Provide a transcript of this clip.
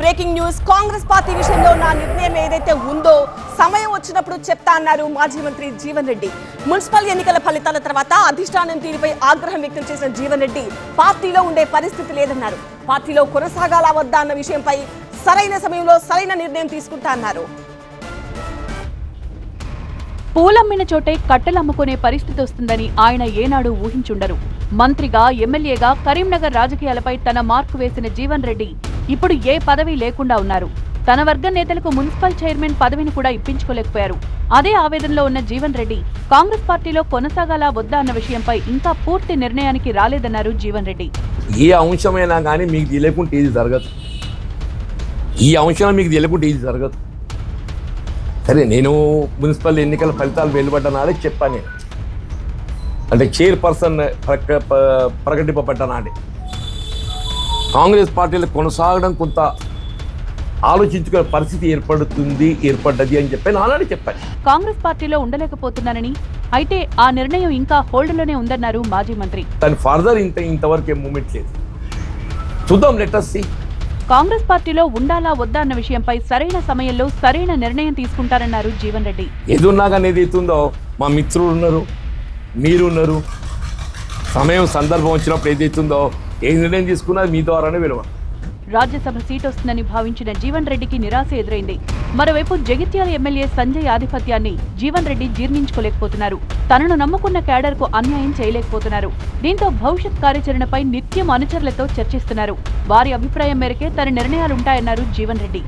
Breaking news. Congress party విషయంలో నా నిర్ణయం ఏదైతే ఉందో సమయం వచ్చినప్పుడు చెప్తా అన్నారు మాజీ మంత్రి జీవన్ రెడ్డి. మున్సిపల్ ఎన్నికల ఫలితాల తర్వాత అధిష్టానం తీరుపై ఆగ్రహం వ్యక్తం చేసిన జీవన్ రెడ్డి పార్టీలో ఉండే పరిస్థితి లేదన్నారు. పార్టీలో కొనసాగాలా వద్దా అన్న విషయంపై సరైన సమయంలో సరైన నిర్ణయం తీసుకుంటా అన్నారు. పూలమ్మిన చోటే కట్టెలమ్ముకునే పరిస్థితి వస్తుందని ఆయన ఏనాడు ఊహించుండరు. మంత్రిగా, ఎమ్మెల్యేగా కరీంనగర్ రాజకీయాలపై తన మార్కు వేసిన జీవన్ రెడ్డి ఇప్పుడు ఏ పదవి లేకుండా ఉన్నారు. తన వర్గ నేతలకు మున్సిపల్ చైర్మన్ పదవిని కూడా ఇప్పించుకోలేకపోయారు. అదే ఆవేదనలో ఉన్న జీవన్ రెడ్డి కాంగ్రెస్ పార్టీలో కొనసాగాలా వద్దా అన్న విషయంపై ఇంకా పూర్తి నిర్ణయానికి రాలేదన్నారు జీవన్ రెడ్డి. ఏ అంశమైనా కానీ మీకు తెలియకుంటే ఇది జరగదు. ఈ అంశం మీకు తెలియకుంటే ఇది జరగదు. సరే, నేను మున్సిపల్ ఎన్నికల ఫలితాలు వెలువడ్డ నాడే చెప్పాను. నేను అంటే చైర్పర్సన్ ప్రకటింపబడ్డ నాడే కాంగ్రెస్ పార్టీలో కొనసాగడం కొంత ఆలోచించుకునే పరిస్థితి ఏర్పడ్డది అని చెప్పి నానాడే చెప్పాను. కాంగ్రెస్ పార్టీలో ఉండలేకపోతున్నానని, అయితే ఆ నిర్ణయం ఇంకా హోల్డ్లోనే ఉందన్నారు మాజీ మంత్రి. దాని ఫర్దర్ ఇంతవరకు ఏం మూమెంట్ లేదు. చూద్దాం, లెట్ us see. కాంగ్రెస్ పార్టీలో ఉండాలా వద్దా అన్న విషయంపై సరైన సమయంలో సరైన నిర్ణయం తీసుకుంటారన్నారు జీవన్ రెడ్డి. ఏదున్నా కానీ ఏదైతుందో మా మిత్రులు ఉన్నారు, మీరు ఉన్నారు. సమయం సందర్భం వచ్చినప్పుడు ఏదైతుందో ఏ నిర్ణయం తీసుకున్నా మీ ద్వారానే విలువ. రాజ్యసభ సీట్ వస్తుందని భావించిన జీవన్ రెడ్డికి నిరాశ ఎదురైంది. మరోవైపు జగిత్యాల ఎమ్మెల్యే సంజయ్ ఆధిపత్యాన్ని జీవన్ రెడ్డి జీర్ణించుకోలేకపోతున్నారు. తనను నమ్ముకున్న క్యాడర్కు అన్యాయం చేయలేకపోతున్నారు. దీంతో భవిష్యత్ కార్యాచరణపై నిత్యం అనుచరులతో చర్చిస్తున్నారు. వారి అభిప్రాయం మేరకే తన నిర్ణయాలుంటాయన్నారు జీవన్ రెడ్డి.